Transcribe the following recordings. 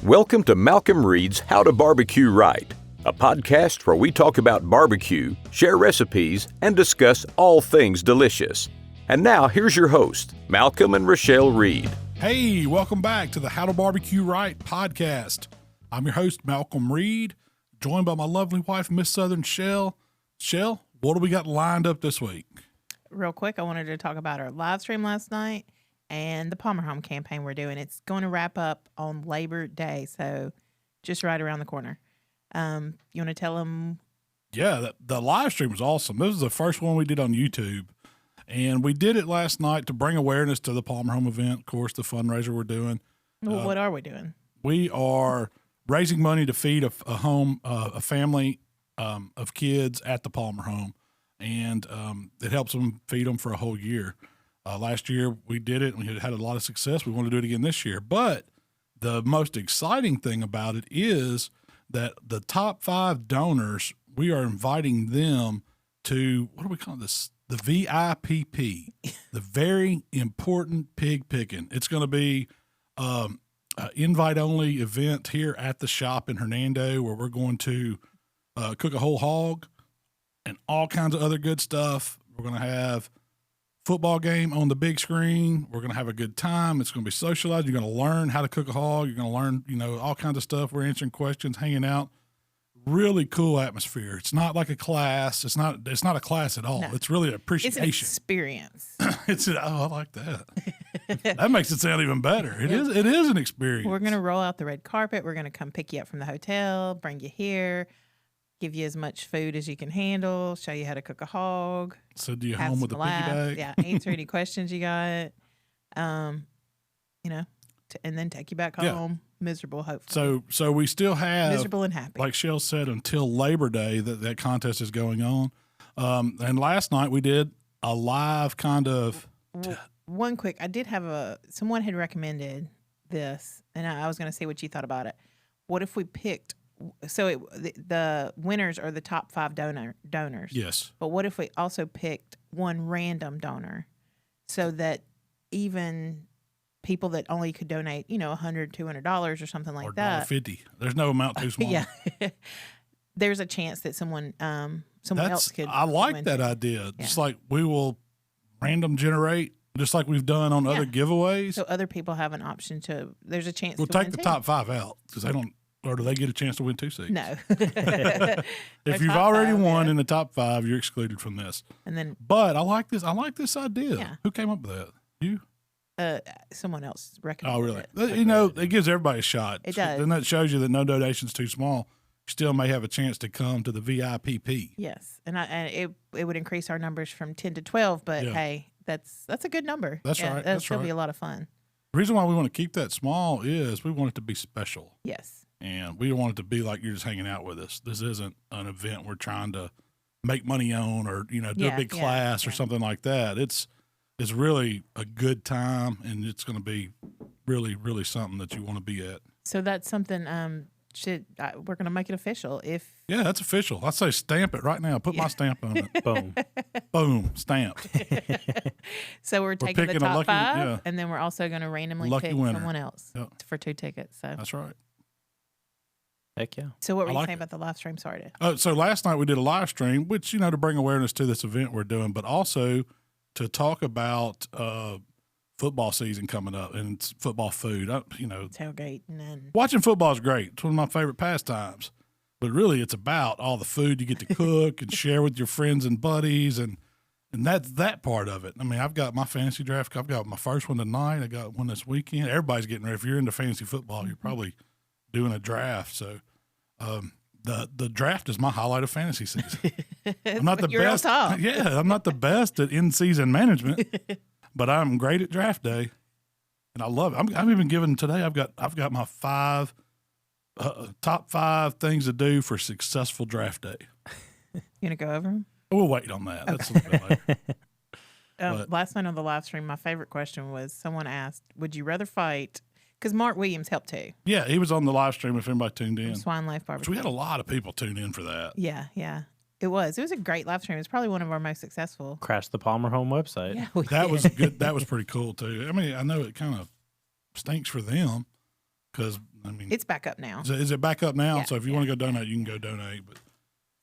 Welcome to Malcolm Reed's How to Barbecue Right, a podcast where we talk about barbecue, share recipes, and discuss all things delicious. And now, here's your host, Malcolm and Rachelle Reed. Hey, welcome back to the How to Barbecue Right Podcast. I'm your host, Malcolm Reed, joined by my lovely wife, Miss Southern Shell. Shell, what do we got lined up this week? Real quick, I wanted to talk about our live stream last night and the Palmer Home campaign we're doing. It's going to wrap up on Labor Day, so just right around the corner. You want to tell them? Yeah, the live stream was awesome. This was the first one we did on YouTube, and we did it last night to bring awareness to the Palmer Home event, of course, the fundraiser we're doing. Well, what are we doing? We are raising money to feed a family of kids at the Palmer Home, and it helps them feed them for a whole year. Last year we did it, and we had a lot of success. We want to do it again this year. But the most exciting thing about it is that the top 5 donors, we are inviting them to, what do we call this? The VIPP, the very important pig picking. It's going to be an invite-only event here at the shop in Hernando, where we're going to cook a whole hog and all kinds of other good stuff. We're going to have football game on the big screen. We're going to have a good time. It's going to be socialized. You're going to learn how to cook a hog. You're going to learn, all kinds of stuff. We're answering questions, hanging out. Really cool atmosphere. It's not like a class. It's not a class at all. No. It's really an appreciation. It's an experience. I like that. That makes it sound even better. It is an experience. We're going to roll out the red carpet. We're going to come pick you up from the hotel, bring you here, give you as much food as you can handle, show you how to cook a hog. Send you home with a piggy bag. Yeah, answer any questions you got. And then take you back home, miserable, hopefully. So we still have, miserable and happy. Like Shell said, until Labor Day that contest is going on. And last night we did a live kind of. One quick, I did have someone had recommended this, and I was going to see what you thought about it. What if we picked? So the winners are the top 5 donors. Yes. But what if we also picked one random donor, so that even people that only could donate, $100, $200 or something like that. $50. There's no amount too small. Yeah. There's a chance that someone else could. I like that idea. Yeah. Just like we will random generate, just like we've done on other giveaways. So other people have an option to. There's a chance. We'll take the top 5 out because they don't. Or do they get a chance to win 2 seats? No. If you've already won in the top 5, you're excluded from this. But I like this. I like this idea. Yeah. Who came up with that? You? Someone else recommended. Oh, really? It. It gives everybody a shot. It does. And that shows you that no donation's too small. You still may have a chance to come to the VIPP. Yes, and it would increase our numbers from 10 to 12. But hey, that's a good number. That's right. That'll still be a lot of fun. The reason why we want to keep that small is we want it to be special. Yes. And we don't want it to be like you're just hanging out with us. This isn't an event we're trying to make money on or, do a big class or something like that. It's really a good time, and it's going to be really, really something that you want to be at. So that's something we're going to make it official. Yeah, that's official. I say stamp it right now. Put my stamp on it. Boom. Boom. Stamped. So we're taking the top 5, and then we're also going to randomly pick someone else for 2 tickets. So that's right. Heck yeah. So what were you saying about the live stream? Sorry. So last night we did a live stream, which, to bring awareness to this event we're doing, but also to talk about football season coming up and football food. Tailgating and watching football is great. It's one of my favorite pastimes. But really, it's about all the food you get to cook and share with your friends and buddies, and that's that part of it. I mean, I've got my fantasy draft. I've got my first one tonight. I got one this weekend. Everybody's getting ready. If you're into fantasy football, you're probably doing a draft. So the draft is my highlight of fantasy season. I'm not the best. Yeah, I'm not the best at in-season management, but I'm great at draft day, and I love it. I'm even giving today. I've got my 5 top 5 things to do for successful draft day. You gonna go over them? We'll wait on that. That's a little bit later. Last night on the live stream, my favorite question was someone asked, "Would you rather fight?" Because Mark Williams helped too. Yeah, he was on the live stream if anybody tuned in. Swine Life Barbecue. So we had a lot of people tune in for that. Yeah. It was a great live stream. It was probably one of our most successful. Crashed the Palmer Home website. Yeah, that was good. That was pretty cool too. I mean, I know it kind of stinks for them because I mean, It's back up now. is it back up now? Yeah, So if you want to go donate, you can go donate. But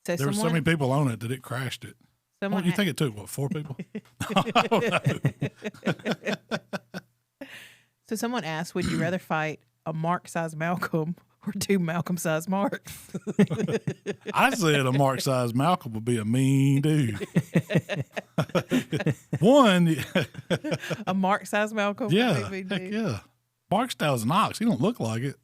So there were so many people on it that it crashed it. someone You think it took, 4 people? I don't know. So someone asked, would you rather fight a Mark-sized Malcolm or 2 Malcolm-sized Marks? I said a Mark-sized Malcolm would be a mean dude. One, A Mark-sized Malcolm? yeah, would heck be- yeah. Mark style's an ox. He don't look like it.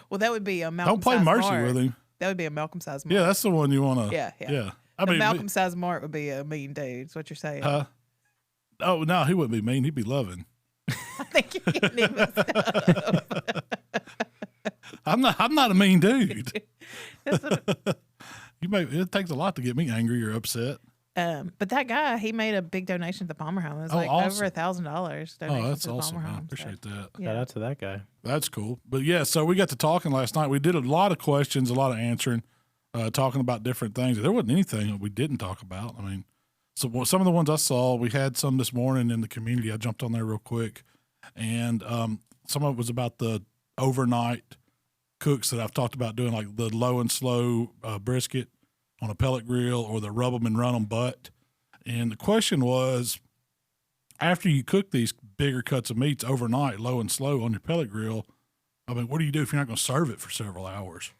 Well, that would be a Don't Malcolm-sized play mercy Mark. with him. That would be a Malcolm-sized Mark. Yeah, that's the one you want to. Yeah. I The mean, Malcolm-sized Mark would be a mean dude. Is what you're saying? oh no, he wouldn't be mean. He'd be loving. I think you're getting him mixed up. I'm not a mean dude. That's what- It takes a lot to get me angry or upset. but that guy, he made a big donation to the Palmer Home. It was like awesome. over $1,000 donation Oh, that's to the awesome. Palmer Man. I Home. appreciate that. Yeah. Shout out to that guy. That's cool. But yeah, so we got to talking last night. We did a lot of questions, a lot of answering, talking about different things. There wasn't anything that we didn't talk about. I mean, so some of the ones I saw, we had some this morning in the community. I jumped on there real quick. And some of it was about the overnight cooks that I've talked about doing, like the low and slow brisket on a pellet grill or the rub 'em and run 'em butt. And the question was, after you cook these bigger cuts of meats overnight, low and slow on your pellet grill, I mean, what do you do if you're not going to serve it for several hours?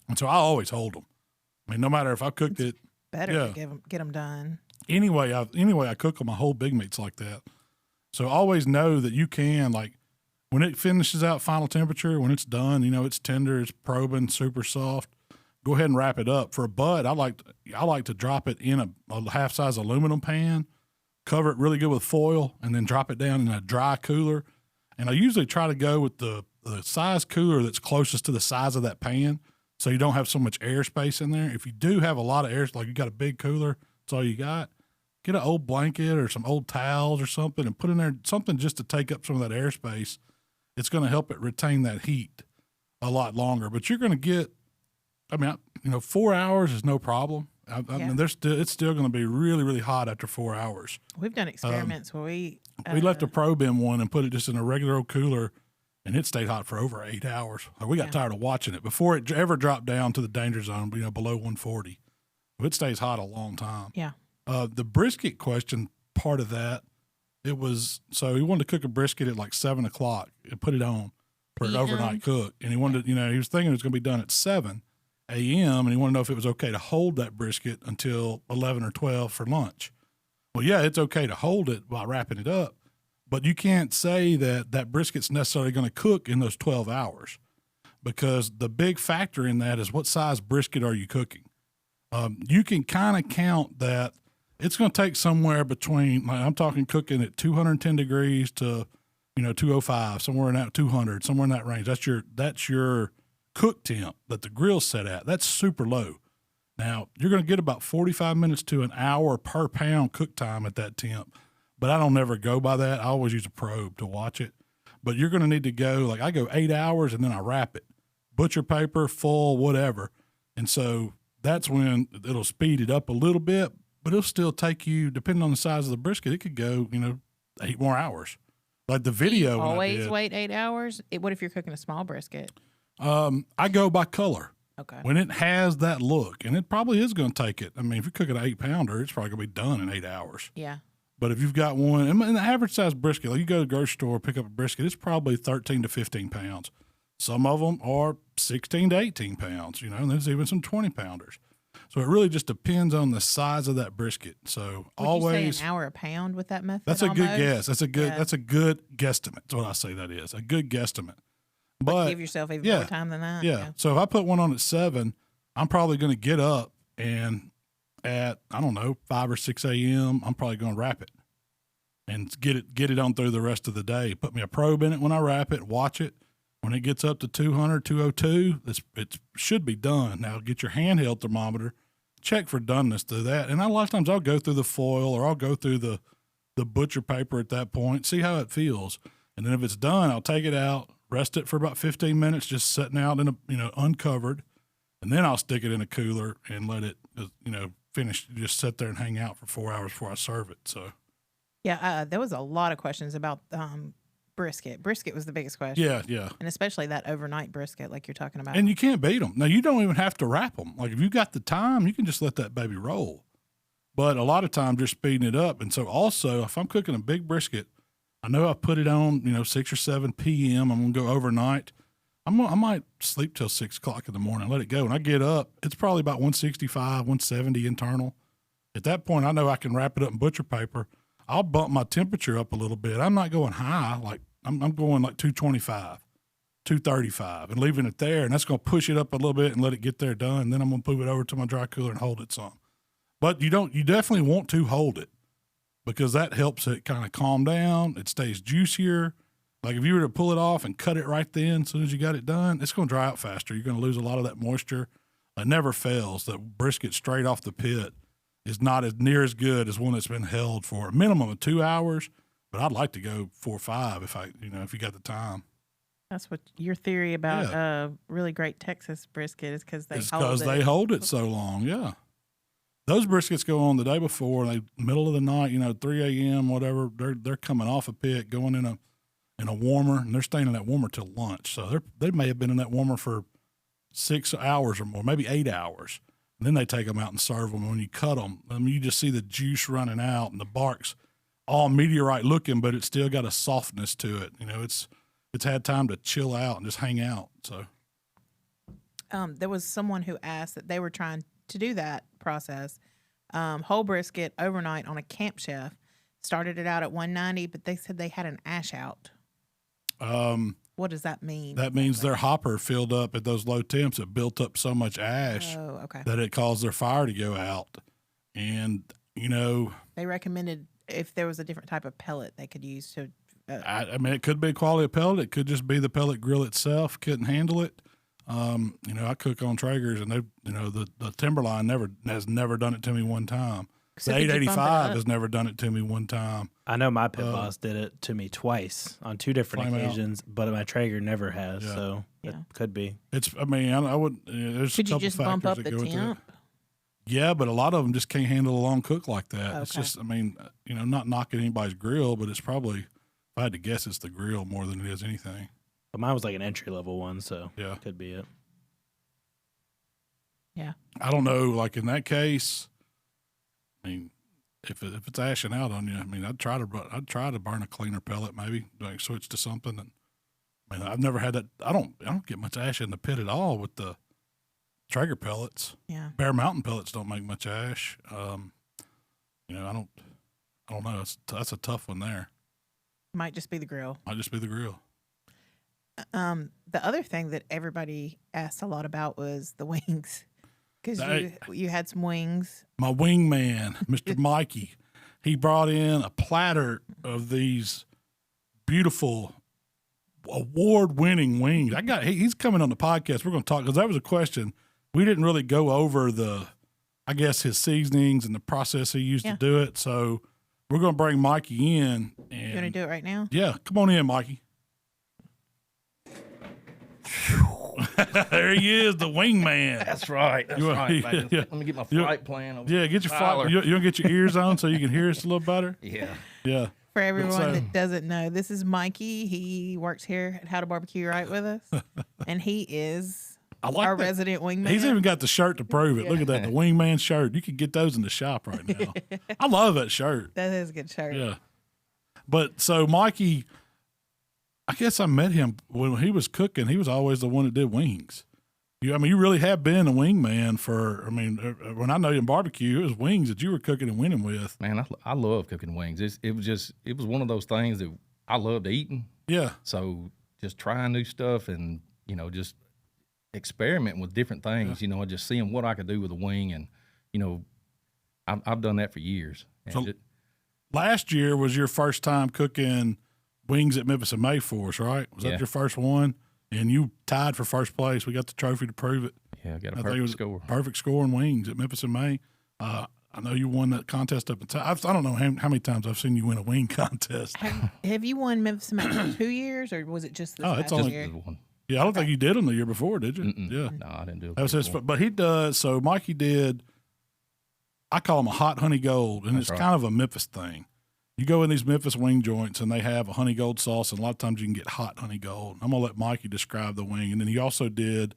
And so I always hold them. I mean, no matter if I cooked it Better Yeah. to get them done. anyway, I cook them, my whole big meats like that. So always know that you can, like, when it finishes out final temperature, when it's done, it's tender, it's probing, super soft. Go ahead and wrap it up. For a butt, I like to drop it in a half-size aluminum pan, cover it really good with foil, and then drop it down in a dry cooler. And I usually try to go with the size cooler that's closest to the size of that pan, so you don't have so much airspace in there. If you do have a lot of air, like you got a big cooler, that's all you got, get an old blanket or some old towels or something and put in there something just to take up some of that airspace. It's going to help it retain that heat a lot longer. But you're going to get, 4 hours is no problem. I mean, it's still going to be really, really hot after 4 hours. We've done experiments where we left a probe in one and put it just in a regular old cooler, and it stayed hot for over 8 hours. We got tired of watching it before it ever dropped down to the danger zone, below 140. It stays hot a long time. Yeah. The brisket question, part of that, it was, so he wanted to cook a brisket at like 7 o'clock and put it on for an PM. overnight cook. And he wanted, he was thinking it was going to be done at 7 a.m. and he wanted to know if it was okay to hold that brisket until 11 or 12 for lunch. Well, yeah, it's okay to hold it while wrapping it up, but you can't say that brisket's necessarily going to cook in those 12 hours, because the big factor in that is what size brisket are you cooking? You can kind of count that it's going to take somewhere between, like, I'm talking cooking at 210 degrees to, 205, somewhere in that 200, somewhere in that range. That's your cook temp that the grill's set at. That's super low. Now, you're going to get about 45 minutes to an hour per pound cook time at that temp, but I don't never go by that. I always use a probe to watch it. But you're going to need to go, like, I go 8 hours and then I wrap it. Butcher paper, full, whatever. And so that's when it'll speed it up a little bit, but it'll still take you, depending on the size of the brisket, it could go, 8 more hours. Like the video. Always wait 8 hours. What if you're cooking a small brisket? I go by color. Okay. When it has that look, and it probably is going to take it. I mean, if you're cooking an 8-pounder, it's probably going to be done in 8 hours. Yeah. But if you've got one, and the average size brisket, like you go to the grocery store, pick up a brisket, it's probably 13 to 15 pounds. Some of them are 16 to 18 pounds, and there's even some 20-pounders. So it really just depends on the size of that brisket. So Would always, you say an hour a pound with that method? that's a good almost? guess. That's a good guesstimate. That's what I say that is, a good guesstimate. But give yourself even yeah, more time than that. Yeah. So if I put one on at 7, I'm probably going to get up and at, 5 or 6 a.m., I'm probably going to wrap it and get it on through the rest of the day. Put me a probe in it when I wrap it, watch it. When it gets up to 200, 202, it should be done. Now get your handheld thermometer, check for doneness through that. And a lot of times I'll go through the foil or I'll go through the butcher paper at that point, see how it feels. And then if it's done, I'll take it out, rest it for about 15 minutes, just sitting out in uncovered. And then I'll stick it in a cooler and let it, finish, just sit there and hang out for 4 hours before I serve it. So, Yeah. There was a lot of questions about brisket. Brisket was the biggest question. Yeah. And especially that overnight brisket like you're talking about. And you can't beat them. Now, you don't even have to wrap them. Like, if you got the time, you can just let that baby roll. But a lot of times you're speeding it up. And so also, if I'm cooking a big brisket, I know I put it on, 6 or 7 p.m. I'm going to go overnight. I might sleep till 6 o'clock in the morning, let it go. When I get up, it's probably about 165, 170 internal. At that point, I know I can wrap it up in butcher paper. I'll bump my temperature up a little bit. I'm not going high. Like, I'm going like 225, 235 and leaving it there. And that's going to push it up a little bit and let it get there done. And then I'm going to move it over to my dry cooler and hold it some. But you definitely want to hold it because that helps it kind of calm down. It stays juicier. Like, if you were to pull it off and cut it right then, as soon as you got it done, it's going to dry out faster. You're going to lose a lot of that moisture. It never fails. That brisket straight off the pit is not as near as good as one that's been held for a minimum of 2 hours. But I'd like to go 4 or 5 if you got the time. That's what your theory about really great Texas brisket is because they hold it so long. Yeah. Those briskets go on the day before, middle of the night, 3 a.m., whatever. They're coming off a pit, going in a warmer, and they're staying in that warmer till lunch. So they may have been in that warmer for 6 hours or more, maybe 8 hours. And then they take them out and serve them. And when you cut them, you just see the juice running out, and the bark's all meteorite looking, but it's still got a softness to it. It's had time to chill out and just hang out. So, there was someone who asked that they were trying to do that process, whole brisket overnight on a Camp Chef. Started it out at 190, but they said they had an ash out. What does that mean? That means their hopper filled up at those low temps. It built up so much ash that it caused their fire to go out. And, they recommended if there was a different type of pellet they could use to. It could be quality of pellet. It could just be the pellet grill itself couldn't handle it. I cook on Traegers, and the Timberline has never done it to me one time. So the 885 has never done it to me one time. I know my pit boss did it to me twice on 2 different occasions, but my Traeger never has. Yeah. So it could be. I would. There's could a couple you just factors bump up that the go into it. temp? Yeah, but a lot of them just can't handle a long cook like that. Okay. It's just, not knocking anybody's grill, but it's probably, if I had to guess, it's the grill more than it is anything. But mine was like an entry level one, so yeah, could be it. Yeah, I don't know. Like in that case. If it's ashing out on you, I'd try to burn a cleaner pellet, maybe like switch to something. And I've never had that. I don't get much ash in the pit at all with the Traeger pellets. Yeah, Bear Mountain pellets don't make much ash. I don't know. That's a tough one there. might just be the grill. The other thing that everybody asked a lot about was the wings. Because you had some wings. My wingman, Mr. Mikey, he brought in a platter of these beautiful, award-winning wings. He's coming on the podcast. We're going to talk, because that was a question. We didn't really go over his seasonings and the process he used to do it. So we're going to bring Mikey in. And, you want to do it right now? Yeah, come on in, Mikey. There he is, the wingman. That's right. Man. Yeah. Let me get my flight plan. Yeah, get your flight. You want to get your ears on so you can hear us a little better? Yeah. For everyone that doesn't know, this is Mikey. He works here at How to Barbecue Right with us, and he is our resident wingman. He's even got the shirt to prove it. Look at that, the wingman shirt. You could get those in the shop right now. I love that shirt. That is a good shirt. Yeah. But so Mikey, I guess I met him when he was cooking. He was always the one that did wings. You really have been a wingman when I know you in barbecue, it was wings that you were cooking and winning with. Man, I love cooking wings. It was one of those things that I loved eating. Yeah. So just trying new stuff and, just experimenting with different things, just seeing what I could do with a wing. And, I've done that for years. So last year was your first time cooking wings at Memphis and May for us, right? Was that your first one? And you tied for first place. We got the trophy to prove it. Yeah, I got a perfect score. Perfect score in wings at Memphis and May. I know you won that contest up in I don't know how many times I've seen you win a wing contest. Have you won Memphis and May for 2 years, or was it just this past year? One. Yeah, I don't think you did them the year before, did you? Mm-mm. Yeah. No, I didn't do it. That was his, but he does. So Mikey did, I call him a hot honey gold, and it's kind of a Memphis thing. You go in these Memphis wing joints, and they have a honey gold sauce, and a lot of times you can get hot honey gold. I'm going to let Mikey describe the wing. And then he also did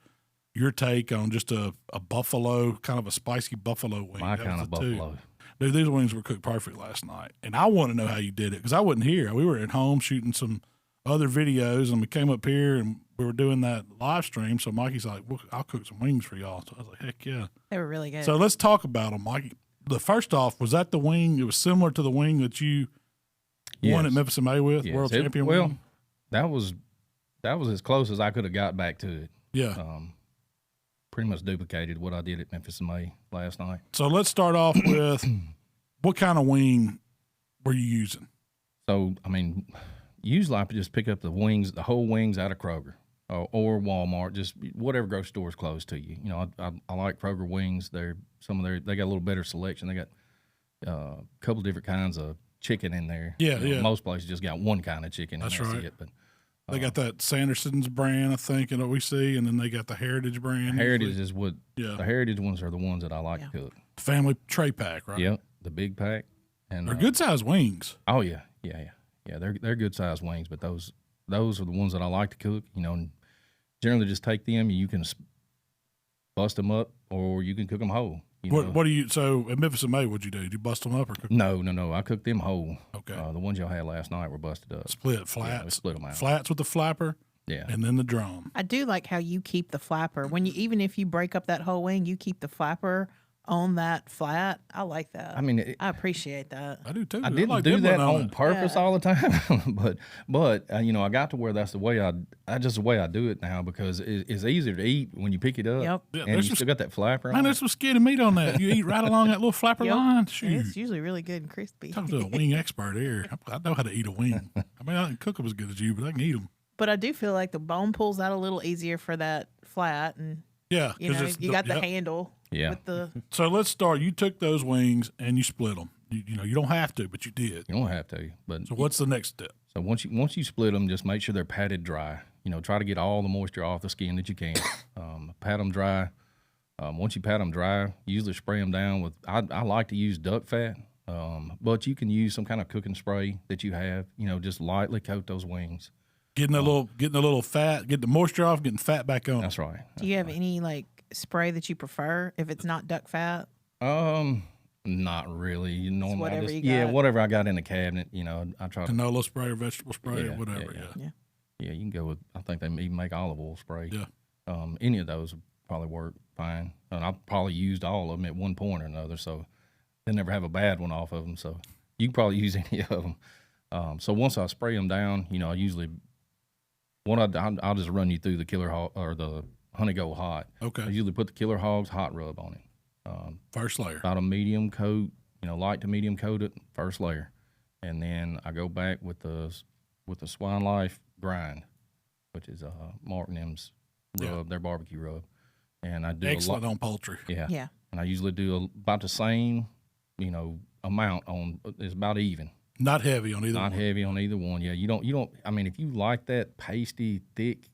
your take on just a buffalo, kind of a spicy buffalo wing. My kind of buffalo. Dude, these wings were cooked perfect last night. And I want to know how you did it because I wasn't here. We were at home shooting some other videos, and we came up here, and we were doing that live stream. So Mikey's like, well, I'll cook some wings for y'all. So I was like, heck yeah. They were really good. So let's talk about them, Mikey. The first off, was that the wing? It was similar to the wing that you won at Memphis and I with, world champion wing? Well, that was as close as I could have got back to it. Yeah. Pretty much duplicated what I did at Memphis and May last night. So let's start off with what kind of wing were you using? So, I mean, usually I just pick up the whole wings out of Kroger or Walmart, just whatever grocery store is close to you. You know, I like Kroger wings. They got a little better selection. They got a couple different kinds of chicken in there. Yeah, you know, most places just got one kind of chicken. That's and right. It, but they got that Sanderson's brand, I think, and what we see, and then they got the Heritage brand. Heritage is what the Heritage ones are the ones that I like to cook. Family tray pack, right? Yep, the big pack. And they're good sized wings. Oh yeah. They're good sized wings, but those are the ones that I like to cook. You know, and generally just take them. You can bust them up, or you can cook them whole. What do you? So at Memphis and May, what'd you do? Did you bust them up or cook? No. I cooked them whole. Okay. The ones y'all had last night were busted up. Split flats. Yeah, we split them out. Flats with the flapper. Yeah. And then the drum. I do like how you keep the flapper. Even if you break up that whole wing, you keep the flapper on that flat. I like that. I mean, I appreciate that. I do too. I didn't like do that on on purpose all the time, but you know, I got to where that's the way I do it now because it's easier to eat when you pick it up. Yep. Yeah, and you still got that flapper on. Man, there's some skinny meat on that. You eat right along that little flapper line. Shoot. And it's usually really good and crispy. Talk to a wing expert here. I know how to eat a wing. I mean, I didn't cook them as good as you, but I can eat them. But I do feel like the bone pulls out a little easier for that flat, and yeah, you know, you got the handle. Yeah. With the So let's start. You took those wings and you split them. You know, you don't have to, but you did. You don't have to. But So what's the next step? so once you split them, just make sure they're patted dry. You know, try to get all the moisture off the skin that you can. Pat them dry. Once you pat them dry, usually spray them down with. I like to use duck fat, but you can use some kind of cooking spray that you have. You know, just lightly coat those wings. Getting a little fat, get the moisture off, getting fat back on. That's right. do you have any like spray that you prefer if it's not duck fat? Not really. You normally whatever just, you yeah, got. whatever I got in the cabinet. You know, I try to. Canola spray or vegetable spray Yeah, or whatever. yeah, Yeah. Yeah, you can go with. I think they even make olive oil spray. Yeah. Any of those would probably work fine. And I've probably used all of them at one point or another, so they never have a bad one off of them. So you can probably use any of them. So once I spray them down, you know, I usually I'll just run you through the killer hog or the honey gold hot. Okay. I usually put the killer hog's hot rub on it. First layer. About a medium coat, you know, light to medium coat it, first layer, and then I go back with the Swine Life grind, which is Mark and M's rub, their barbecue rub, and I do Excellent on poultry. Yeah. And I usually do about the same, you know, amount on. It's about even. Not heavy on either Not one. heavy on either one. Yeah, you don't. I mean, if you like that pasty, thick,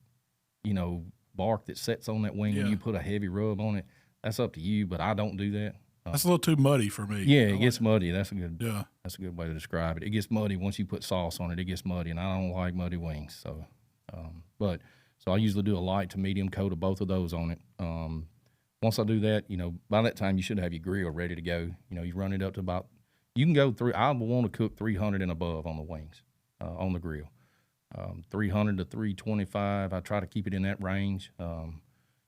you know, bark that sets on that wing, and you put a heavy rub on it, that's up to you. But I don't do that. That's a little too muddy for me. Yeah, it gets muddy. That's a good. Yeah. That's a good way to describe it. It gets muddy once you put sauce on it. It gets muddy, and I don't like muddy wings. So, so I usually do a light to medium coat of both of those on it. Once I do that, you know, by that time you should have your grill ready to go. You know, you run it up to about. You can go through. I want to cook 300 and above on the wings, on the grill. 300 to 325. I try to keep it in that range.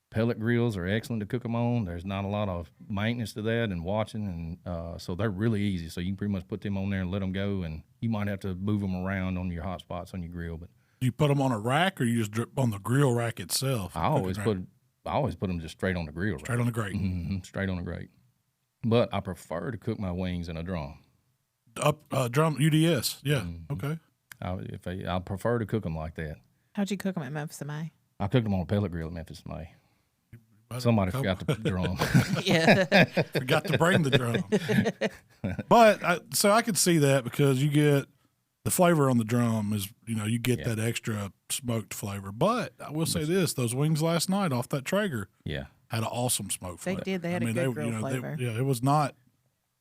Pellet grills are excellent to cook them on. There's not a lot of maintenance to that and watching, and so they're really easy. So you can pretty much put them on there and let them go, and you might have to move them around on your hot spots on your grill. But Do you put them on a rack or you just drip on the grill rack itself? I always put them just straight on the grill. Straight on the grate. Mm-hmm, straight on the grate. But I prefer to cook my wings in a drum. Drum UDS. Yeah. Mm-hmm. Okay. I prefer to cook them like that. How'd you cook them at Memphis and I? I cooked them on a pellet grill at Memphis, May. Somebody forgot the drum. Yeah. Forgot to bring the drum. But so I could see that because you get the flavor on the drum is, you know, you get that extra smoked flavor. But I will say this, those wings last night off that Traeger Yeah. had an awesome smoke flavor. They did. They had a good grill flavor. it was not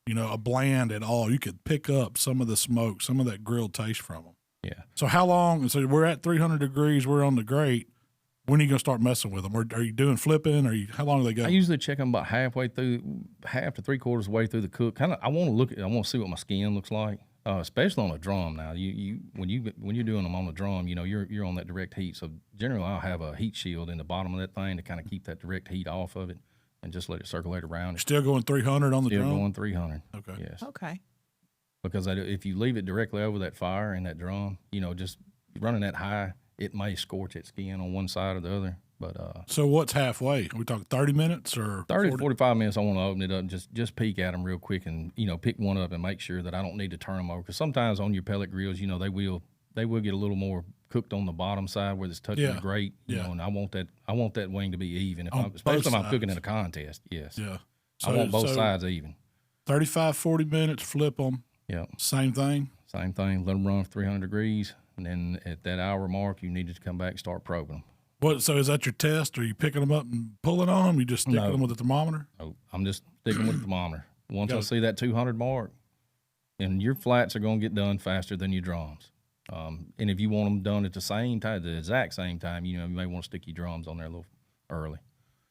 a bland at all, you could pick up some of the smoke, some of that grilled taste from them. Yeah. So how long? So we're at 300 degrees. We're on the grate. When are you going to start messing with them? Or are you doing flipping? How long do they go? I usually check them about half to 3/4 way through the cook. I want to see what my skin looks like, especially on a drum. Now, when you're doing them on a drum, you're on that direct heat. So generally, I'll have a heat shield in the bottom of that thing to kind of keep that direct heat off of it, and just let it circulate around. You're still going 300 on the drum? Still going 300. Okay. Yes. Okay. Because if you leave it directly over that fire in that drum, just running that high, it may scorch its skin on one side or the other. But so what's halfway? Are we talking 30 minutes or 30 to 45 minutes? I want to open it up and just peek at them real quick and pick one up and make sure that I don't need to turn them over. Because sometimes on your pellet grills, they will get a little more cooked on the bottom side where it's touching the grate. And I want that wing to be even. Especially if I'm cooking in a contest. Yes. Yeah. So, I want both sides even. 35, 40 minutes. Flip them. Yeah. Same thing. Same thing. Let them run for 300 degrees. And then at that hour mark, you need to come back and start probing them. So is that your test? Are you picking them up and pulling on them? You just sticking them with a thermometer? No, I'm just sticking with the thermometer. Once I see that 200 mark, and your flats are going to get done faster than your drums. And if you want them done at the exact same time, you may want to stick your drums on there a little early.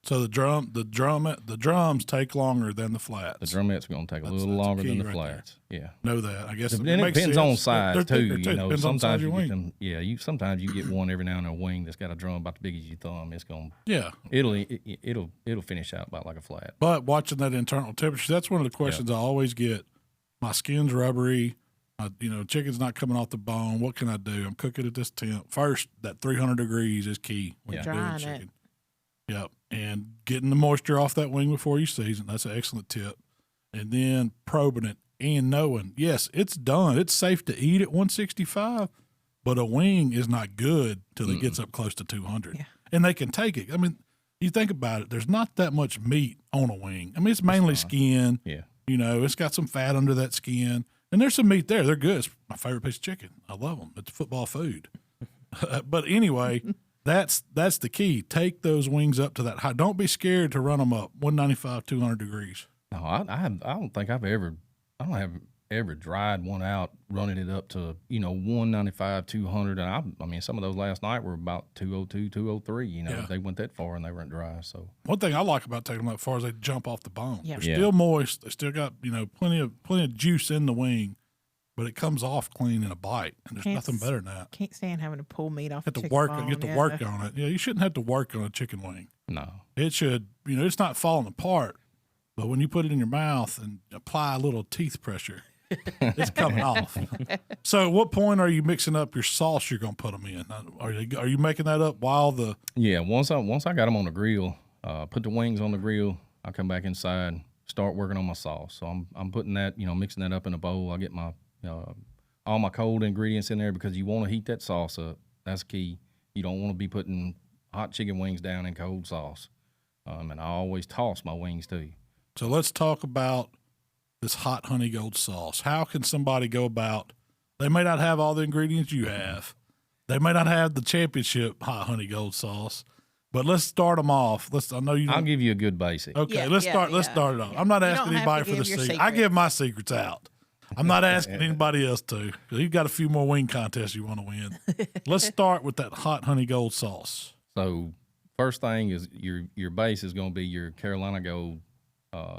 So the drums take longer than the flats. The drumettes are going to take a little longer than the flats. There. Yeah, know that. I guess it depends on size too. Sometimes you get them. Yeah, sometimes you get one every now and then a wing that's got a drum about the big as your thumb. It's going. Yeah, it'll finish out about like a flat. But watching that internal temperature, that's one of the questions I always get. My skin's rubbery. Chicken's not coming off the bone. What can I do? I'm cooking at this temp. First, that 300 degrees is key when you're doing chicken. Yep. And getting the moisture off that wing before you season. That's an excellent tip. And then probing it and knowing, yes, it's done. It's safe to eat at 165, but a wing is not good till it gets up close to 200. Yeah. And they can take it. I mean, you think about it, there's not that much meat on a wing. I mean, it's mainly skin. Yeah. It's got some fat under that skin. And there's some meat there. They're good. It's my favorite piece of chicken. I love them. It's football food. But anyway... That's the key. Take those wings up to that high. Don't be scared to run them up 195, 200 degrees. No, I don't think I don't have ever dried one out running it up to 195, 200. And I mean some of those last night were about 202, 203. They went that far and they weren't dry. So one thing I like about taking them up far is they jump off the bone. Yeah. They're still moist. They still got plenty of juice in the wing. But it comes off clean in a bite, and there's nothing better than that. Can't stand having to pull meat off. You have to work on it. Yeah, you shouldn't have to work on a chicken wing. No, it should. It's not falling apart, but when you put it in your mouth and apply a little teeth pressure, it's coming off. So, at what point are you mixing up your sauce you're going to put them in? Are you making that up while the? Yeah, once I got them on the grill, put the wings on the grill, I come back inside, start working on my sauce. So I'm putting that, mixing that up in a bowl. I get my all my cold ingredients in there because you want to heat that sauce up. That's key. You don't want to be putting hot chicken wings down in cold sauce. And I always toss my wings too. So let's talk about this hot honey gold sauce. How can somebody go about? They may not have all the ingredients you have. They may not have the championship hot honey gold sauce. But let's start them off. I'll give you a good basic. Okay, let's start it off. I'm not asking anybody for the secret. I give my secrets out. I'm not asking anybody else to. You've got a few more wing contests you want to win. Let's start with that hot honey gold sauce. So first thing is your base is going to be your Carolina Gold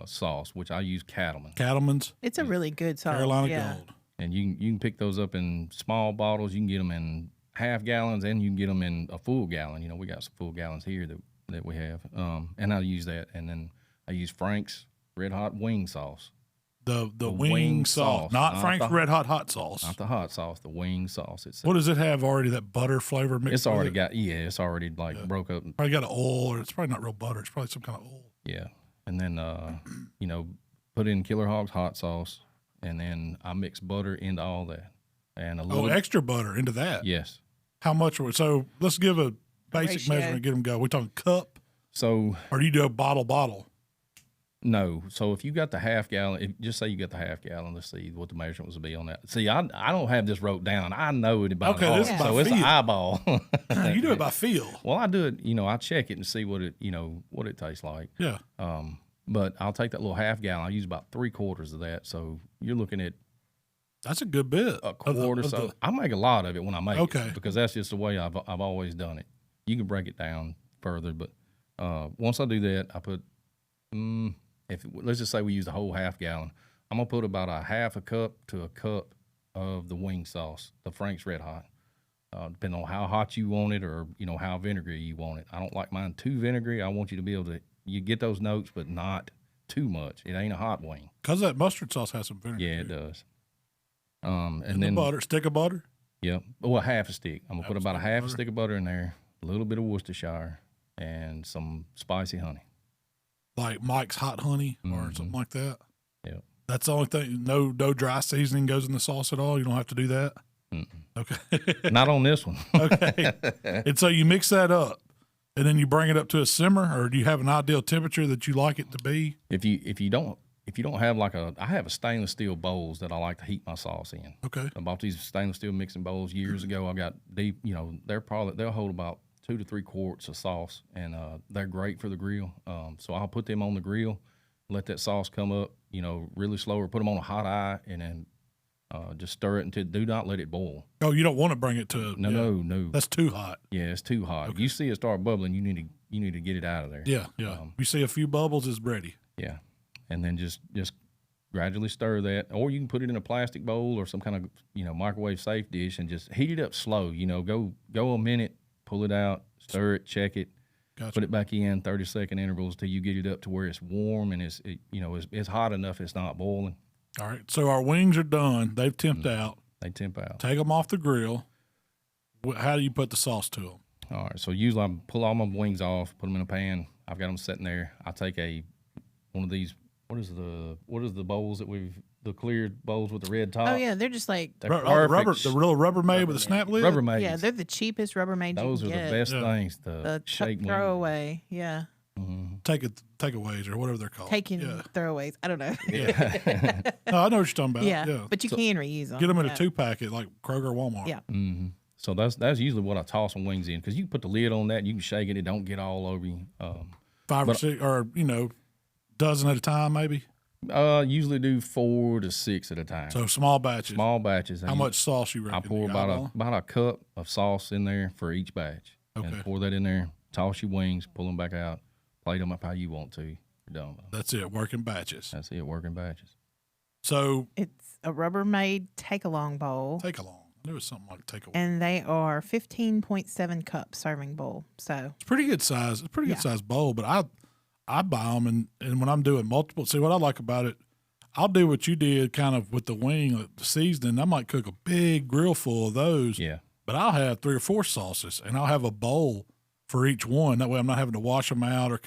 sauce, which I use Cattleman's. It's a really good sauce. Carolina Gold. And you can pick those up in small bottles. You can get them in half gallons, and you can get them in a full gallon. We got some full gallons here that we have. And I use that. And then I use Frank's Red Hot Wing Sauce. The wing sauce, not Frank's Red Hot sauce. Not the hot sauce, the wing sauce itself. What does it have already, that butter flavor mixed It's already got, it's already broke up. Probably got an oil, or it's probably not real butter. It's probably some kind of oil. Yeah. And then, put in Killer Hog's hot sauce, and then I mix butter into all that. And a little extra butter into that? Yes. How much? So let's give a basic measurement, get them go. We're talking cup? Or do you do a bottle? No. So if you got the half gallon, just say you got the half gallon, let's see what the measurement would be on that. See, I don't have this wrote down. I know it by heart. This is by so it's an eyeball. You do it by feel. Well, I do it, I check it and see what it tastes like. Yeah. But I'll take that little half gallon. I use about 3/4 of that. So you're looking at that's a good bit. A quart or so. I make a lot of it when I make Okay. it because that's just the way I've always done it. You can break it down further, but once I do that, I put let's just say we use the whole half gallon. I'm gonna put about a half a cup to a cup of the wing sauce, the Frank's Red Hot. Depending on how hot you want it or, how vinegary you want it. I don't like mine too vinegary. I want you to be able to, you get those notes, but not too much. It ain't a hot wing. Because that mustard sauce has some vinegar. Yeah, it does. And then then the butter, stick of butter? Yep. Well, half a stick. I'm going to put about a half a stick of butter in there, a little bit of Worcestershire, and some spicy honey. Like Mike's Hot Honey or something like that? Yep. That's the only thing. No dry seasoning goes in the sauce at all? You don't have to do that? Okay. Not on this one. Okay. And so you mix that up, and then you bring it up to a simmer, or do you have an ideal temperature that you like it to be? If you don't have I have a stainless steel bowls that I like to heat my sauce in. Okay. I bought these stainless steel mixing bowls years ago. I got deep, they'll hold about 2 to 3 quarts of sauce, and they're great for the grill. So I'll put them on the grill, let that sauce come up, really slow, or put them on a hot eye, and then just stir it until, do not let it boil. Oh, you don't want to bring it to No. That's too hot. Yeah, it's too hot. Okay. You see it start bubbling, you need to get it out of there. Yeah. You see a few bubbles, it's ready. Yeah, and then just gradually stir that, or you can put it in a plastic bowl or some kind of microwave safe dish and just heat it up slow. Go a minute, pull it out, stir it, check it, Gotcha. Put it back in 30-second intervals till you get it up to where it's warm and it's hot enough. It's not boiling. All right. So our wings are done. They've temped out. They temp out. Take them off the grill. How do you put the sauce to them? All right. So usually I pull all my wings off, put them in a pan. I've got them sitting there. I take one of these. What is the bowls that the cleared bowls with the red top? Oh yeah, they're just like rubber, the real Rubbermaid with a snap lid. Rubbermaid. Yeah, they're the cheapest Rubbermaid. Those are the best things. The shake throwaway. Yeah. Mm-hmm. Takeaways or whatever they're called. Throwaways. I don't know. Yeah. No, I know what you're talking about. Yeah. But you can reuse them. Get them in a 2-pack at like Kroger or Walmart. Yeah. Mm-hmm. So that's usually what I toss some wings in, because you can put the lid on that, and you can shake it. It don't get all over you. 5 or 6, or dozen at a time, maybe. Usually do 4 to 6 at a time. So small batches. Small batches. How much sauce you reckon? I pour about a cup of sauce in there for each batch. Okay. And pour that in there. Toss your wings. Pull them back out. Plate them up how you want to. You're done with them. That's it. Working batches. That's it. Working batches. So it's a Rubbermaid take-along bowl. Take-along. I knew it was something like take-along. And they are 15.7 cup serving bowl. So it's pretty good size. It's a pretty good size bowl, but I buy them, and when I'm doing multiple, see what I like about it, I'll do what you did kind of with the wing, the seasoning. I might cook a big grill full of those. Yeah. But I'll have 3 or 4 sauces, and I'll have a bowl for each one. That way I'm not having to wash them out or,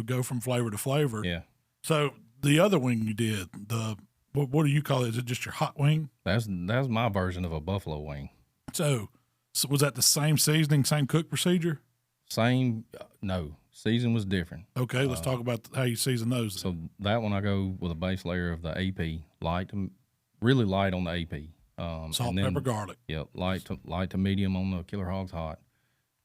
go from flavor to flavor. Yeah. So the other wing you did, what do you call it? Is it just your hot wing? That's my version of a buffalo wing. So was that the same seasoning, same cook procedure? Same, no. Season was different. Okay, let's talk about how you season those. So that one I go with a base layer of the AP, really light on the AP. Salt, pepper, garlic. Yep, light to medium on the Killer Hogs Hot.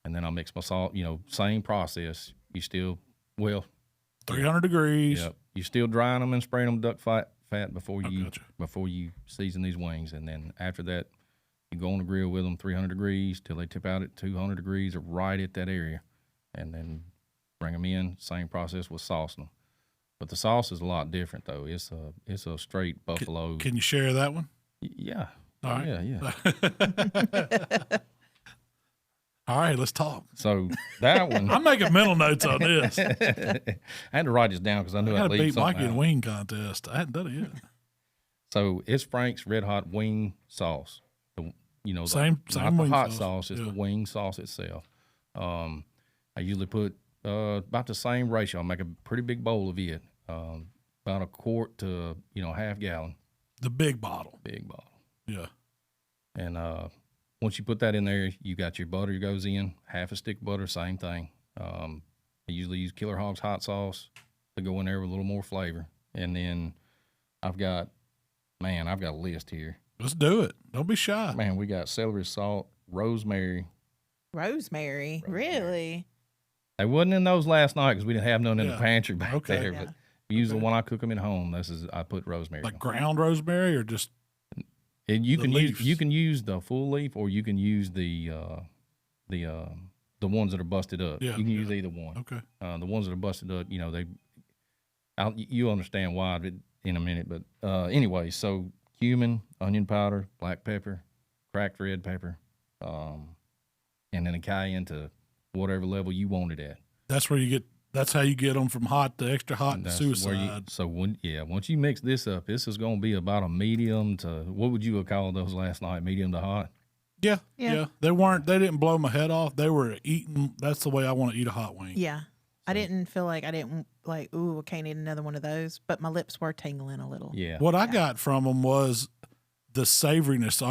And then I mix my salt, same process. You still, 300 degrees. Yep. You still drying them and spraying them duck fat before you season these wings. And then after that, you go on the grill with them 300 degrees till they tip out at 200 degrees or right at that area. And then bring them in, same process with saucing them. But the sauce is a lot different, though. It's a straight buffalo. Can you share that one? Yeah. All right. Yeah. All right, let's talk. So that one, I'm making mental notes on this. I had to write this down because I knew I'd leave beat something Mikey in a out. wing contest. I hadn't done it yet. So it's Frank's Red Hot Wing Sauce. Same not the wing hot sauce. sauce. It's the wing sauce itself. I usually put about the same ratio. I make a pretty big bowl of it, about a quart to half gallon. The big bottle. Big bottle. Yeah. And once you put that in there, you got your butter goes in, half a stick of butter, same thing. I usually use Killer Hogs hot sauce to go in there with a little more flavor. And then I've got a list here. Let's do it. Don't be shy. Man, we got celery salt, rosemary. Rosemary. Really? They wasn't in those last night because we didn't have none in the pantry back there. Yeah. But Usually when I cook them at home, I put rosemary. Like ground rosemary or just and you can leaves? you can use the full leaf or you can use the ones that are busted up. Yeah, you can use either one. Okay. The ones that are busted up, you'll understand why in a minute. But anyway, so cumin, onion powder, black pepper, cracked red pepper, and then a cayenne to whatever level you want it at. That's how you get them from hot to extra hot and That's suicide. Once you mix this up, this is going to be about a medium to, what would you have called those last night? Medium to hot? Yeah. They didn't blow my head off. They were eating. That's the way I want to eat a hot wing. Yeah. I didn't feel like ooh, I can't eat another one of those, but my lips were tingling a little. Yeah. What I got from them was the savoriness.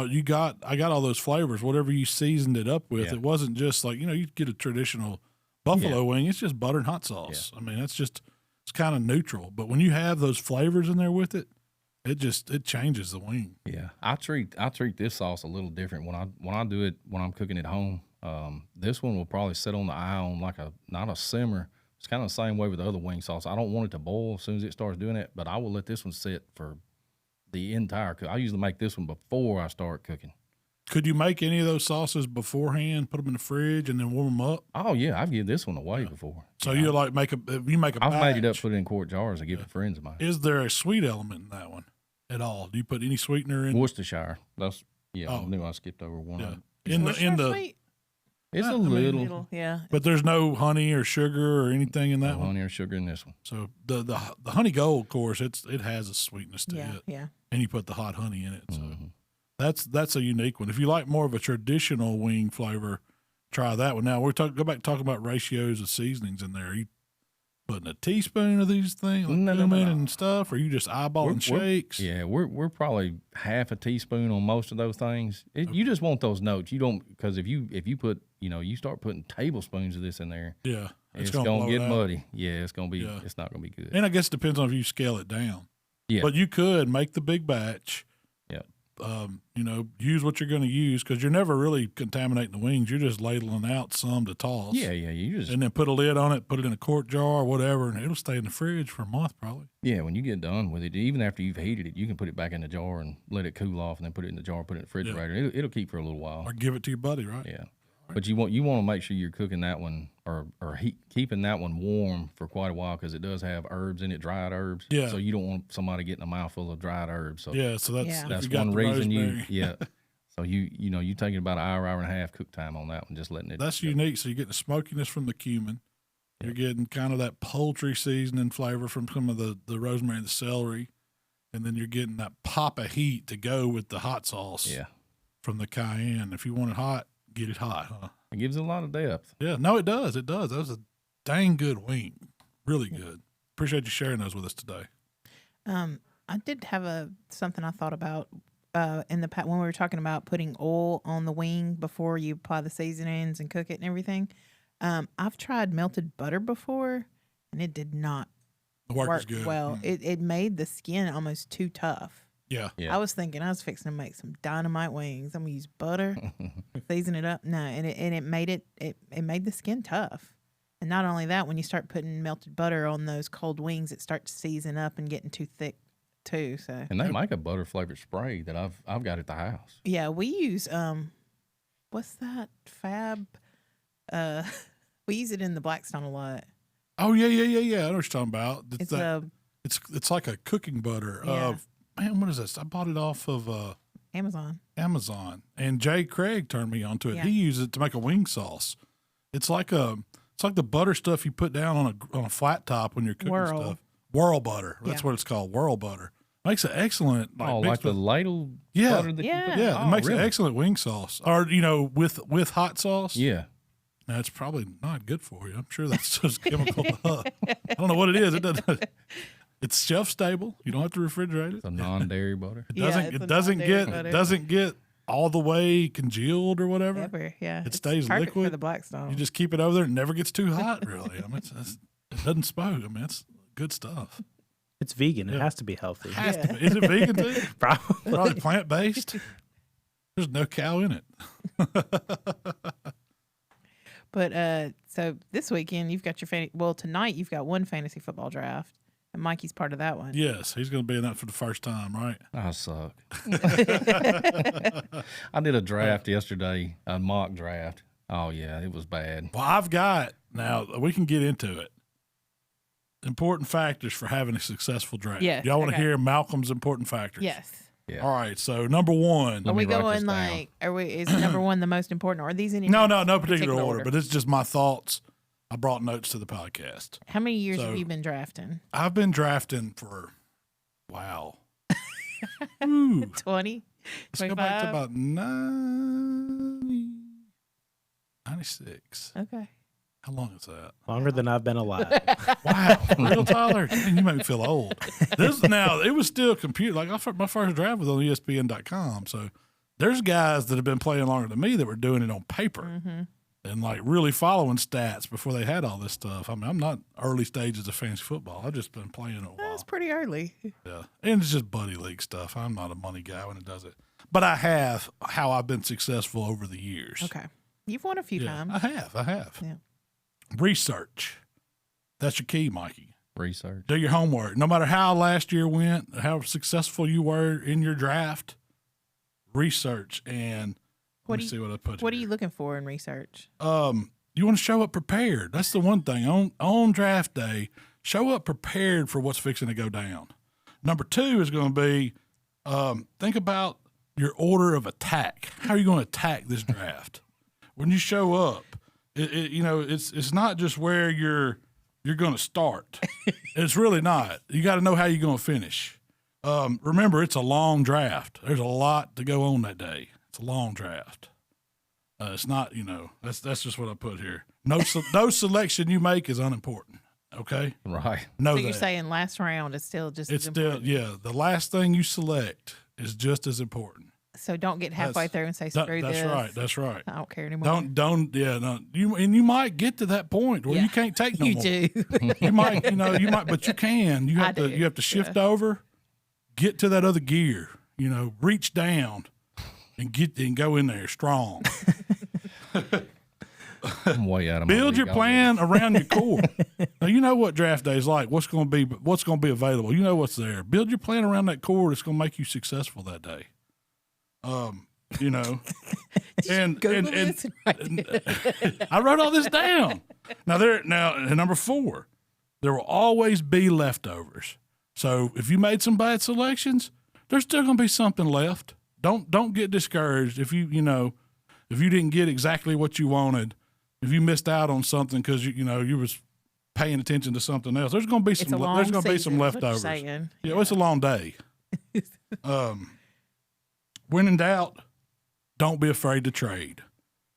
I got all those flavors, whatever you seasoned it up with. Yeah. It wasn't just like, you get a traditional buffalo wing. It's just butter and hot sauce. Yeah. I mean, it's kind of neutral. But when you have those flavors in there with it, it changes the wing. Yeah. I treat this sauce a little different when I do it, when I'm cooking at home. This one will probably sit on the eye on not a simmer. It's kind of the same way with the other wing sauce. I don't want it to boil as soon as it starts doing it, but I will let this one sit for the entire cook. I usually make this one before I start cooking. Could you make any of those sauces beforehand, put them in the fridge, and then warm them up? Oh yeah, I've given this one away before. So you make a I've batch, made it up, put it in quart jars, and give it to friends of mine. Is there a sweet element in that one at all? Do you put any sweetener in? Worcestershire. That's Oh. I knew I skipped over one. Yeah. In the Sweet? It's a mean, little. Yeah. but there's no honey or sugar or anything in that No one. honey or sugar in this one. So the honey gold, of course, it has a sweetness to Yeah. it, Yeah. and you put the hot honey in it. So Mm-hmm. that's a unique one. If you like more of a traditional wing flavor, try that one. Now go back and talk about ratios of seasonings in there. Are you putting a teaspoon of these things, like cumin and stuff, or are you just eyeballing shakes? We're probably half a teaspoon on most of those things. You just want those notes. You don't, because if you put, you start putting tablespoons of this in there, Yeah, it's gonna get out. muddy. Yeah, it's gonna be. Yeah. It's not gonna be good. And I guess it depends on if you scale it down. Yeah. But you could make the big batch. Yeah. Use what you're going to use, because you're never really contaminating the wings. You're just ladling out some to toss. Yeah. You just. And then put a lid on it, put it in a quart jar or whatever, and it'll stay in the fridge for a month probably. Yeah, when you get done with it, even after you've heated it, you can put it back in the jar and let it cool off, and then put it in the jar, put it in the refrigerator. It'll keep for a little while. Or give it to your buddy, right? Yeah. But you want to make sure you're cooking that one or keeping that one warm for quite a while, because it does have herbs in it, dried herbs. Yeah. So you don't want somebody getting a mouthful of dried herbs. So Yeah, so Yeah. that's if you got one the reason rosemary. So you taking about an hour and a half cook time on that one, just letting it. That's go. unique. So you're getting the smokiness from the cumin. You're getting kind of that poultry seasoning flavor from some of the rosemary and the celery. And then you're getting that pop of heat to go with the hot sauce from the cayenne. If you want it hot, get it hot, huh? It gives it a lot of depth. Yeah, no, it does. It does. That was a dang good wing. Really good. Appreciate you sharing those with us today. I did have something I thought about in the when we were talking about putting oil on the wing before you apply the seasonings and cook it and everything. I've tried melted butter before, and it did not The work is work good. well. It made the skin almost too tough. Yeah. Yeah. I was thinking I was fixing to make some dynamite wings. I'm gonna use butter, season it up. No, and it made it made the skin tough. And not only that, when you start putting melted butter on those cold wings, it starts to season up and getting too thick too. So And they make a butter flavored spray that I've got at the house. yeah, we use what's that? Fab. We use it in the Blackstone a lot. Oh yeah. I know what you're talking about. It's It's like a cooking butter. Yeah. Man, what is this? I bought it off of Amazon. Amazon, and Jay Craig turned me onto it. Yeah. He uses it to make a wing sauce. It's like the butter stuff you put down on a flat top when you're cooking Whirl. stuff. Whirl butter. That's Yeah. what it's called. Whirl butter makes an excellent. Like mixed the with- ladle Yeah. butter that you Yeah. put? Yeah, Oh, it makes really? an excellent wing sauce. Or with hot sauce. Yeah. Now, it's probably not good for you. I'm sure that's just chemical. I don't know what it is. It doesn't. It's shelf stable. You don't have to refrigerate it. It's a non-dairy butter. It Yeah, doesn't. it's it a doesn't non-dairy get. butter. It doesn't get all the way congealed or whatever. Ever, yeah. It It's stays perfect liquid. for the Blackstone. You just keep it over there. It never gets too hot. Really. I mean, it doesn't smoke. I mean, it's good stuff. It's vegan. It Yeah. has to be healthy. Has to be. Is it vegan too? Probably. Probably plant based. There's no cow in it. But so this weekend you've got your tonight you've got one fantasy football draft, And Mikey's part of that one. Yes, he's going to be in that for the first time, right? I suck. I did a draft yesterday, a mock draft. Oh, yeah, it was bad. Well, I've got, now we can get into it. Important factors for having a successful draft. Yes, Y'all want to okay. hear Malcolm's important factors? Yes. Yeah. All right, so number one. Are we me write going this down. like, is number one the most important? Or are these in No particular order, but it's just my thoughts. I brought notes to the podcast. How many years So- have you been drafting? I've been drafting for, wow. Ooh, 20? let's go back to 25? about 96. Okay. How long is that? Longer than I've been alive. Wow, real Tyler? Man, you make me feel old. Now, it was still computer. Like, my first draft was on ESPN.com. So there's guys that have been playing longer than me that were doing it on paper and, like, really following stats before they had all this stuff. I mean, I'm not early stages of fantasy football. I've just been playing a while. That's pretty early. Yeah. And it's just buddy league stuff. I'm not a money guy when it does it. But I have how I've been successful over the years. Okay. You've won a few Yeah, times. I have. Yeah. Research. That's your key, Mikey. Research. Do your homework. No matter how last year went, how successful you were in your draft, research. And let me see what I put What here. are you looking for in research? You want to show up prepared. That's the one thing. On draft day, show up prepared for what's fixing to go down. Number two is going to be think about your order of attack. How are you going to attack this draft? When you show up, it's not just where you're going to start. It's really not. You got to know how you're going to finish. Remember, it's a long draft. There's a lot to go on that day. It's a long draft. It's not, that's just what I put here. No selection you make is unimportant. Okay, Right. know So that. you're saying last round is still just It's as still, important. the last thing you select is just as important. So don't get halfway through and say screw That's this. right. That's right. I don't care anymore. You might get to that point where Yeah. you can't take no You more. do. You might, but you can. You have I to. do. You have to shift over, get to that other gear. Reach down, and go in there strong. I'm way out of my Build your league plan around your core. Now you know what draft day is like. What's going to be available. You know what's there. Build your plan around that core that's going to make you successful that day. And I wrote all this down. Now number 4, there will always be leftovers. So if you made some bad selections, there's still going to be something left. Don't get discouraged if you didn't get exactly what you wanted. If you missed out on something because you was paying attention to something else, there's going to be some. There's going to be some leftovers. Yeah, it's a long day. When in doubt, don't be afraid to trade.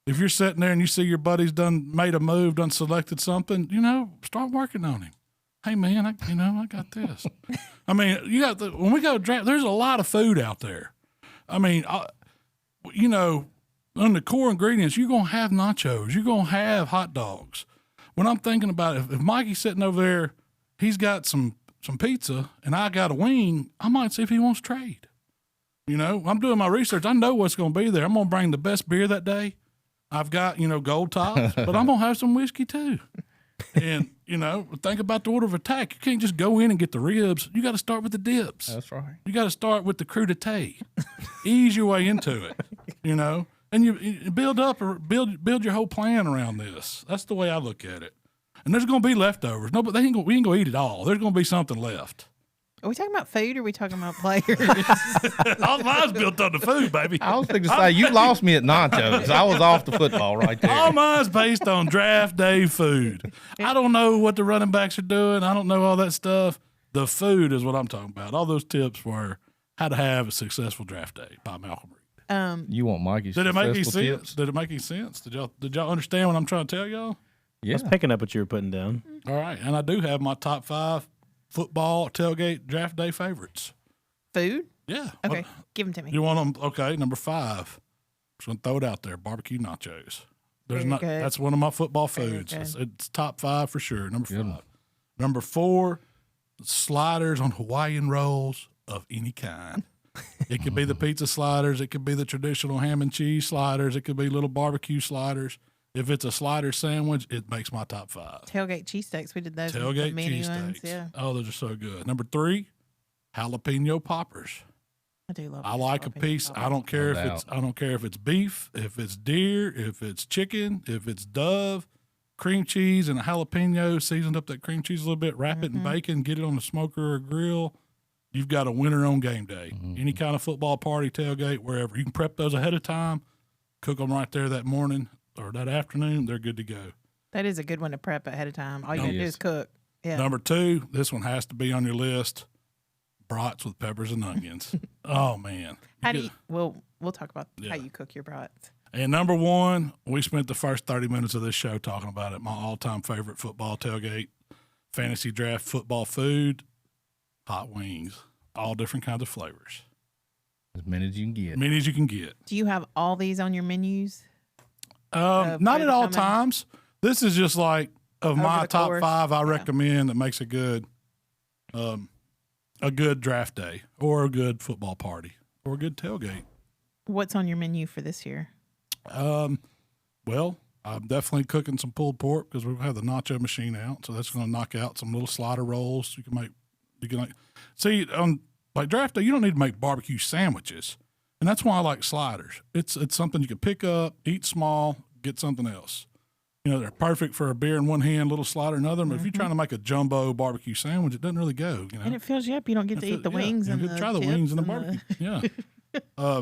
If you're sitting there and you see your buddy's made a move, selected something, start working on him. Hey man, I got this. I mean, when we go draft, there's a lot of food out there. I mean, on the core ingredients, you're gonna have nachos, you're gonna have hot dogs. When I'm thinking about it, if Mikey's sitting over there, he's got some pizza, and I got a wing, I might see if he wants to trade. I'm doing my research. I know what's going to be there. I'm going to bring the best beer that day. I've got, gold tops, but I'm going to have some whiskey too. And, think about the order of attack. You can't just go in and get the ribs. You got to start with the dips. That's right. You got to start with the crudité. Ease your way into it, and you build up or build your whole plan around this. That's the way I look at it. And there's going to be leftovers. No, but we ain't going to eat it all. There's going to be something left. Are we talking about food or are we talking about players? All mine's built on the food, baby. I was thinking to say, you lost me at nachos. I was off the football right there. All mine's based on draft day food. I don't know what the running backs are doing. I don't know all that stuff. The food is what I'm talking about. All those tips were how to have a successful draft day by Malcom Reed. You want Mikey's Did it make any successful sense? tips? Did it make any sense? Did y'all understand what I'm trying to tell y'all? Yeah. I was picking up what you were putting down. All right, and I do have my top 5 football tailgate draft day favorites. Food? Yeah. Okay. Give them to me. You want them? Okay, number 5. I'm just gonna throw it out there. Barbecue nachos. Very good. That's one of my football Very foods. good. It's top 5 for sure. Number 5. Good. Number 4, sliders on Hawaiian rolls of any kind. It could be the pizza sliders. It could be the traditional ham and cheese sliders. It could be little barbecue sliders. If it's a slider sandwich, it makes my top 5. Tailgate cheesesteaks. We did those. Tailgate the mini ones. cheesesteaks. Yeah, Oh, those are so good. Number 3, jalapeno poppers. I do love. I like a jalapeno piece. poppers. I don't care No if doubt. it's I don't care if it's beef, if it's deer, if it's chicken, if it's dove, cream cheese and a jalapeno, seasoned up that cream cheese a little bit, wrap it in bacon, get it on the smoker or grill. You've got a winner on game day. Any kind of football party, tailgate, wherever. You can prep those ahead of time, cook them right there that morning or that afternoon. They're good to go. That is a good one to prep ahead of time. All you gotta do Yes. is cook. Yeah. Number 2, this one has to be on your list. Brats with peppers and onions. Oh man. How do you? We'll talk about Yeah. how you cook your brats. And number 1, we spent the first 30 minutes of this show talking about it. My all-time favorite football tailgate, fantasy draft football food, hot wings, all different kinds of flavors. As many as you can get. Many as you can get. Do you have all these on your menus? Not for at the all coming- times. This is just like of Over my the top course, 5 I yeah. recommend that makes a good draft day or a good football party or a good tailgate. What's on your menu for this year? Well, I'm definitely cooking some pulled pork because we have the nacho machine out, so that's going to knock out some little slider rolls. You can see on like draft day. You don't need to make barbecue sandwiches, and that's why I like sliders. It's something you can pick up, eat small, get something else. You know, they're perfect for a beer in one hand, little slider in another. But if you're trying to make a jumbo barbecue sandwich, it doesn't really go. You know, And it fills you up. You don't get to eat the wings and you the can try the chips wings and the and barbecue. Yeah.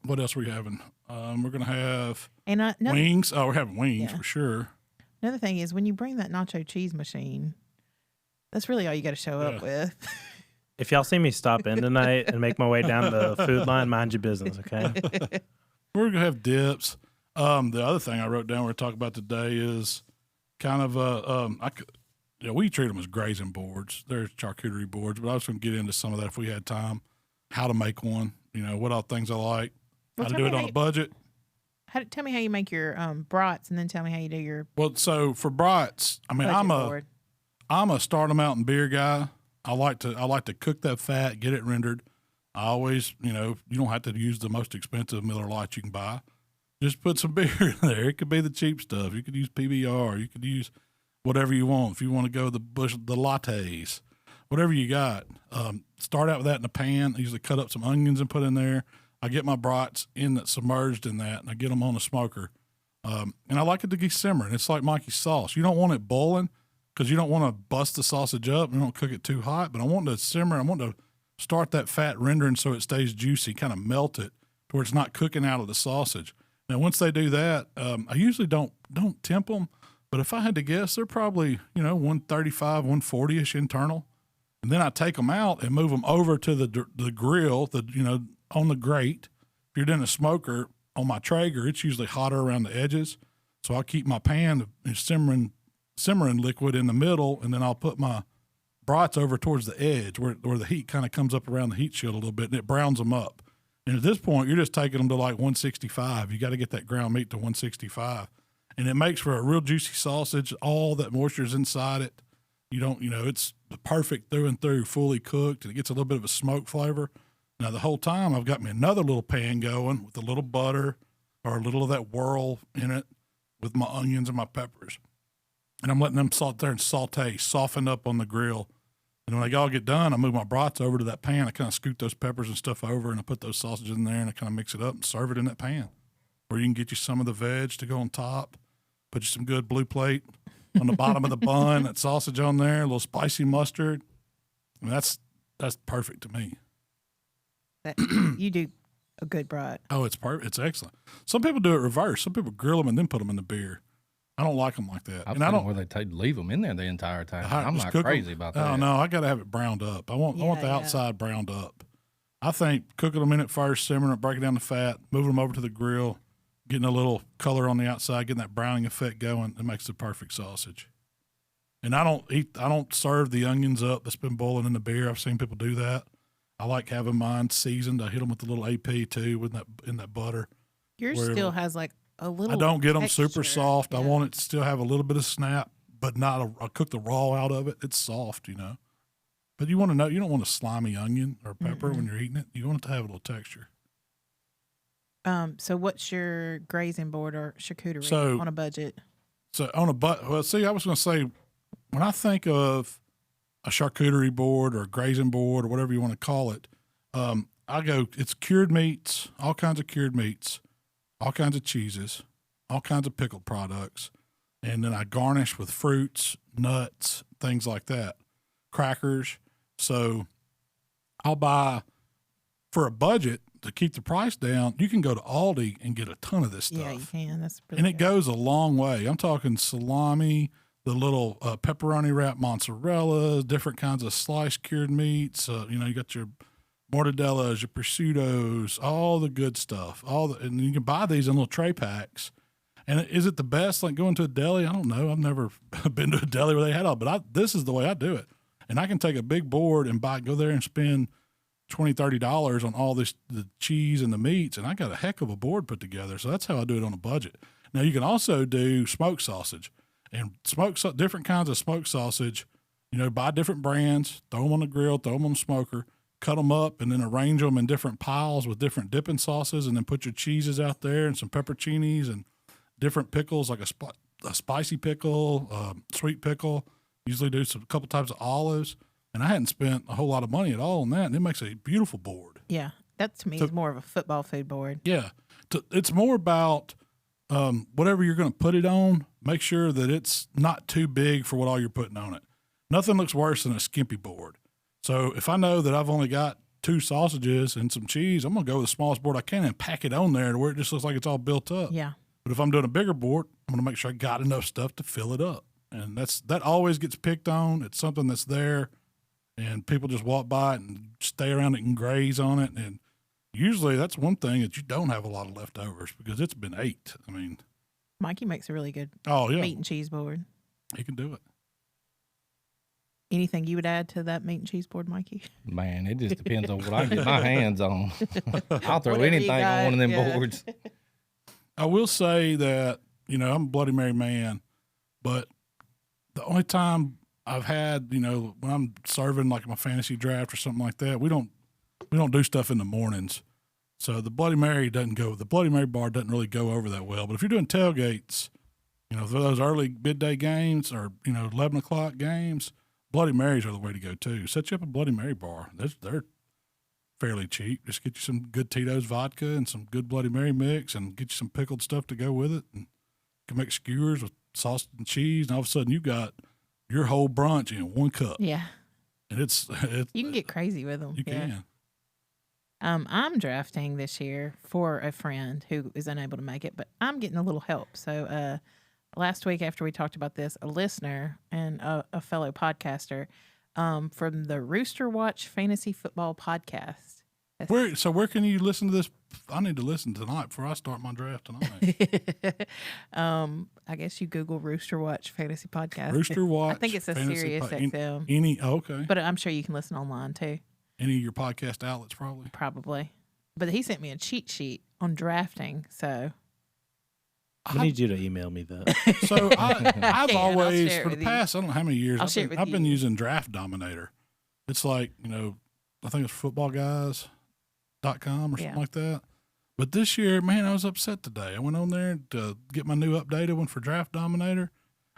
What else are we having? We're gonna have And another, wings. Oh, we're having wings Yeah. for sure. another thing is when you bring that nacho cheese machine, that's really all you got to show up with. If y'all see me stop in tonight and make my way down the food line, mind your business, okay? We're gonna have dips. The other thing I wrote down we're talking about today is kind of we treat them as grazing boards. They're charcuterie boards, but I was going to get into some of that if we had time. How to make one, what all things I like, Well, how to tell do me it on how a budget. Tell me how you make your brats, and then tell me how you do your Well, so for brats, I mean, budget board. I'm a start 'em out and beer guy. I like to cook that fat, get it rendered. I always, you don't have to use the most expensive Miller Lite you can buy. Just put some beer in there. It could be the cheap stuff. You could use PBR. You could use whatever you want. If you want to go the lattes, whatever you got. Start out with that in a pan. I usually cut up some onions and put in there. I get my brats submerged in that, and I get them on the smoker. And I like it to get simmering. It's like Mikey's sauce. You don't want it boiling because you don't want to bust the sausage up. You don't cook it too hot, but I want to simmer. I want to start that fat rendering so it stays juicy, kind of melt it to where it's not cooking out of the sausage. Now, once they do that, I usually don't temp them, but if I had to guess, they're probably, 135, 140-ish internal. And then I take them out and move them over to the grill, on the grate. If you're doing a smoker on my Traeger, it's usually hotter around the edges. So I'll keep my pan simmering liquid in the middle, and then I'll put my brats over towards the edge where the heat kind of comes up around the heat shield a little bit, and it browns them up. And at this point, you're just taking them to like 165. You got to get that ground meat to 165. And it makes for a real juicy sausage. All that moisture is inside it. It's perfect through and through, fully cooked. And it gets a little bit of a smoke flavor. Now, the whole time, I've got me another little pan going with a little butter or a little of that Whirl in it with my onions and my peppers. And I'm letting them there and saute, soften up on the grill. And when they all get done, I move my brats over to that pan. I kind of scoot those peppers and stuff over, and I put those sausages in there, and I kind of mix it up and serve it in that pan. Or you can get you some of the veg to go on top, put you some good blue plate on the bottom of the bun, that sausage on there, a little spicy mustard. I mean, that's perfect to me. You do a good brat. Oh, it's perfect. It's excellent. Some people do it reverse. Some people grill them and then put them in the beer. I don't like them like that. I've and I seen don't where they leave them in there the entire time. I I'm just not cook 'em. crazy about that. Oh no, I got to have it browned up. I want the outside browned up. I think cooking them in it first, simmering it, breaking down the fat, moving them over to the grill, getting a little color on the outside, getting that browning effect going. It makes the perfect sausage. And I don't serve the onions up that's been boiling in the beer. I've seen people do that. I like having mine seasoned. I hit them with a little AP too, in that butter. Yours still has like a little. I don't get them texture. super soft. I Yeah. want it to still have a little bit of snap, but I cook the raw out of it. It's soft, But you want to know, you don't want a slimy onion or pepper when you're eating it. You want it to have a little texture. So what's your grazing board or charcuterie on a budget? So on a well, see, I was going to say, when I think of a charcuterie board or a grazing board or whatever you want to call it, I go, it's cured meats, all kinds of cured meats, all kinds of cheeses, all kinds of pickled products, and then I garnish with fruits, nuts, things like that, crackers. So I'll buy, for a budget, to keep the price down, you can go to Aldi and get a ton of this stuff. Yeah, you can. That's pretty and good. It goes a long way. I'm talking salami, the little pepperoni wrap mozzarella, different kinds of sliced cured meats. You got your mortadellas, your prosciuttos, all the good stuff. And you can buy these in little tray packs. And is it the best, like going to a deli? I don't know. I've never been to a deli where they had all, but this is the way I do it. And I can take a big board and go there and spend $20, $30 on all the cheese and the meats, and I got a heck of a board put together. So that's how I do it on a budget. Now you can also do smoked sausage and different kinds of smoked sausage. Buy different brands, throw them on the grill, throw them on the smoker, cut them up, and then arrange them in different piles with different dipping sauces, and then put your cheeses out there and some pepperoncinis and different pickles, like a spicy pickle, sweet pickle. Usually do a couple types of olives. And I hadn't spent a whole lot of money at all on that, and it makes a beautiful board. Yeah, that to me is more of a football food board. Yeah, it's more about whatever you're going to put it on, make sure that it's not too big for what all you're putting on it. Nothing looks worse than a skimpy board. So if I know that I've only got 2 sausages and some cheese, I'm going to go with the smallest board I can and pack it on there to where it just looks like it's all built up. Yeah. But if I'm doing a bigger board, I'm going to make sure I got enough stuff to fill it up. And that always gets picked on. It's something that's there. And people just walk by it and stay around it and graze on it. And usually that's one thing that you don't have a lot of leftovers because it's been ate. I mean, Mikey makes a really good meat and cheese board. He can do it. Anything you would add to that meat and cheese board, Mikey? Man, it just depends on what I get my hands on. I'll throw anything on one of them boards. I will say that, I'm a Bloody Mary man, but the only time I've had, when I'm serving like my fantasy draft or something like that, we don't do stuff in the mornings. So the Bloody Mary the Bloody Mary bar doesn't really go over that well. But if you're doing tailgates, for those early midday games or, 11 o'clock games, Bloody Marys are the way to go too. Set you up a Bloody Mary bar. They're fairly cheap. Just get you some good Tito's vodka and some good Bloody Mary mix and get you some pickled stuff to go with it. And you can make skewers with sausage and cheese. And all of a sudden you got your whole brunch in 1 cup. Yeah. And it's you can get crazy with them. You can. I'm drafting this year for a friend who is unable to make it, but I'm getting a little help. So last week after we talked about this, a listener and a fellow podcaster from the Rooster Watch Fantasy Football Podcast. Where can you listen to this? I need to listen tonight before I start my draft tonight. I guess you Google Rooster Watch Fantasy Podcast. Rooster Watch. I think it's a Sirius XM. Okay. But I'm sure you can listen online too. Any of your podcast outlets, probably. Probably. But he sent me a cheat sheet on drafting, so. I need you to email me that. So I've always, for the past, I don't know how many years, I've been using Draft Dominator. It's like, I think it's footballguys.com or something like that. But this year, man, I was upset today. I went on there to get my new updated one for Draft Dominator,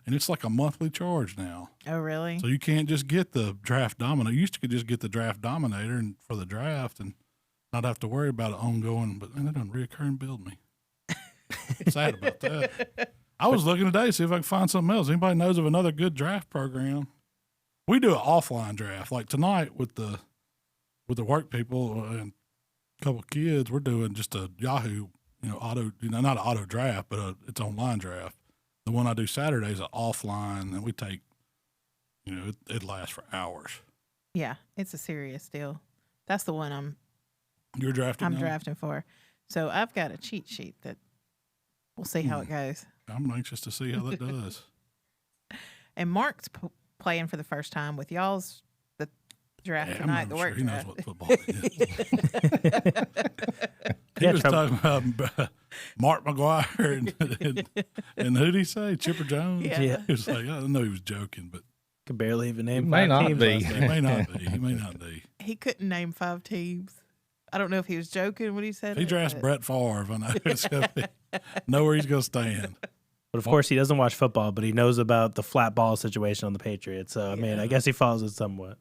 and it's like a monthly charge now. Oh, really? So you can't just get the Draft Dominator. You used to just get the Draft Dominator and for the draft and not have to worry about it ongoing. But man, that doesn't reoccur and build me. Sad about that. I was looking today to see if I can find something else. Anybody knows of another good draft program? We do an offline draft. Like tonight with the work people and a couple of kids, we're doing just a Yahoo, auto, not an auto draft, but it's online draft. The one I do Saturday is an offline, and we take, it lasts for hours. Yeah, it's a serious deal. That's the one You're drafting. I'm drafting for. So I've got a cheat sheet that we'll see how it goes. I'm anxious to see how that does. And Mark's playing for the first time with y'all's the draft tonight. The work he draft. knows what football is. He was talking about Mark McGuire and who did he say? Chipper Jones? Yeah. He was like, I know he was joking, but Could barely even name May five not teams be. last he night. may not be. He may not be. He couldn't name 5 teams. I don't know if he was joking when he said If he drafts Brett Favre, I know it's gonna know where he's going to stand. But of course, he doesn't watch football, but he knows about the flat ball situation on the Patriots. So, I mean, I guess he follows it somewhat.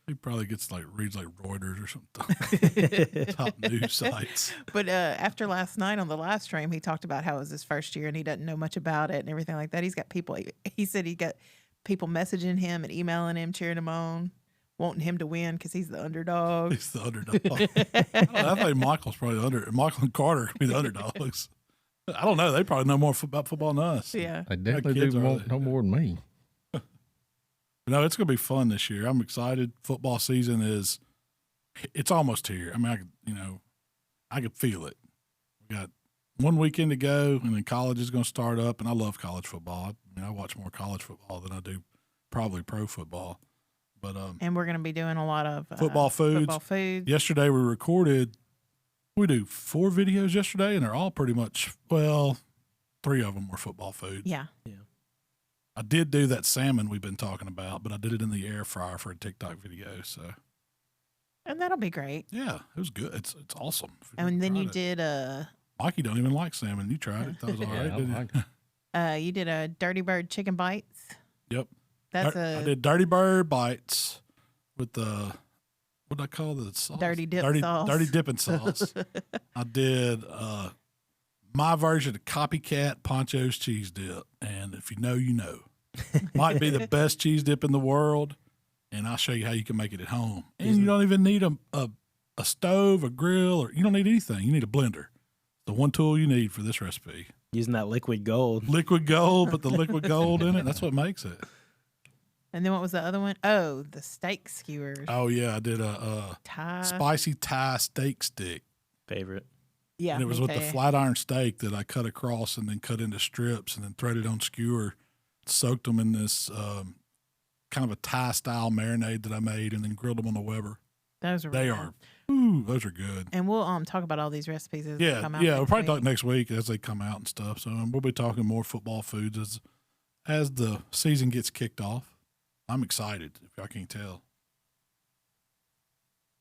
He probably reads like Reuters or something. Top news sites. But after last night on the live stream, he talked about how it was his first year and he doesn't know much about it and everything like that. He's got people, he said he got people messaging him and emailing him, cheering him on, wanting him to win because he's the underdog. He's the underdog. I think Michael's probably Michael and Carter could be the underdogs. I don't know. They probably know more about football than us. Yeah. They definitely do no more than me. No, it's going to be fun this year. I'm excited. Football season it's almost here. I mean, I could feel it. We got one weekend to go, and then college is going to start up, and I love college football. I watch more college football than I do probably pro football. But and we're going to be doing a lot of football foods. Yesterday we do 4 videos yesterday, and they're all pretty much, 3 of them were football foods. Yeah. I did do that salmon we've been talking about, but I did it in the air fryer for a TikTok video. So, and that'll be great. Yeah, it was good. It's awesome. And then you did Mikey don't even like salmon. You tried it. That was all right. You did a Dirty Bird chicken bites. Yep. I did Dirty Bird bites with the what did I call the sauce? Dirty dip sauce. Dirty dipping sauce. I did my version of Copycat Poncho's cheese dip, and if you know, you know. Might be the best cheese dip in the world, and I'll show you how you can make it at home. And you don't even need a stove, a grill, or you don't need anything. You need a blender. The one tool you need for this recipe. Using that liquid gold. Liquid gold, put the liquid gold in it. That's what makes it. And then what was the other one? Oh, the steak skewers. Oh, yeah. I did a spicy Thai steak stick. Favorite. Yeah. And it was with the flat iron steak that I cut across and then cut into strips and then threaded on skewer, soaked them in this kind of a Thai style marinade that I made and then grilled them on the Weber. Those are those are good. And we'll talk about all these recipes as they come out. Yeah, we'll probably talk next week as they come out and stuff. So we'll be talking more football foods as the season gets kicked off. I'm excited, if y'all can't tell.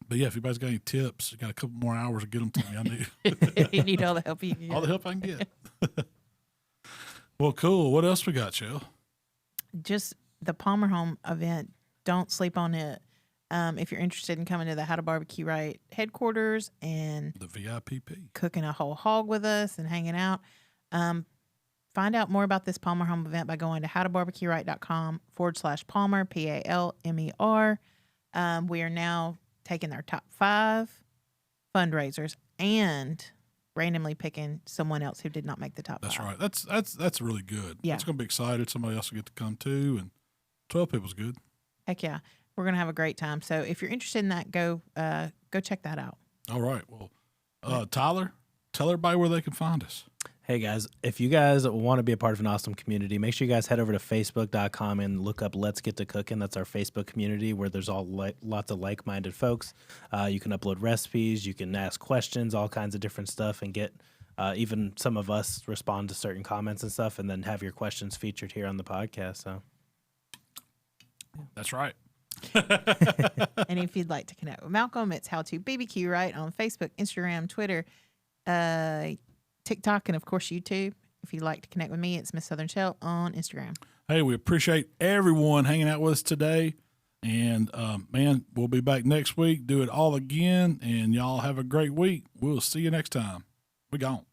But yeah, if anybody's got any tips, you got a couple more hours to get them to me. I need you need all the help you can get. All the help I can get. Well, cool. What else we got, Shell? Just the Palmer Home event. Don't sleep on it. If you're interested in coming to the How to Barbecue Right headquarters and the VIPP, cooking a whole hog with us and hanging out, find out more about this Palmer Home event by going to howtobbqright.com/Palmer, PALMER. We are now taking our top 5 fundraisers and randomly picking someone else who did not make the top 5. That's right. That's really good. Yeah. It's going to be excited. Somebody else will get to come too, and 12 people's good. Heck yeah. We're going to have a great time. So if you're interested in that, go check that out. All right. Well, Tyler, tell everybody where they can find us. Hey, guys, if you guys want to be a part of an awesome community, make sure you guys head over to Facebook.com and look up Let's Get to Cooking. That's our Facebook community where there's lots of like-minded folks. You can upload recipes. You can ask questions, all kinds of different stuff, and get even some of us respond to certain comments and stuff, and then have your questions featured here on the podcast. So, That's right. And if you'd like to connect with Malcolm, it's HowToBBQRight on Facebook, Instagram, Twitter, TikTok, and of course YouTube. If you'd like to connect with me, it's Miss Southern Shell on Instagram. Hey, we appreciate everyone hanging out with us today. And man, we'll be back next week. Do it all again. And y'all have a great week. We'll see you next time. We gone.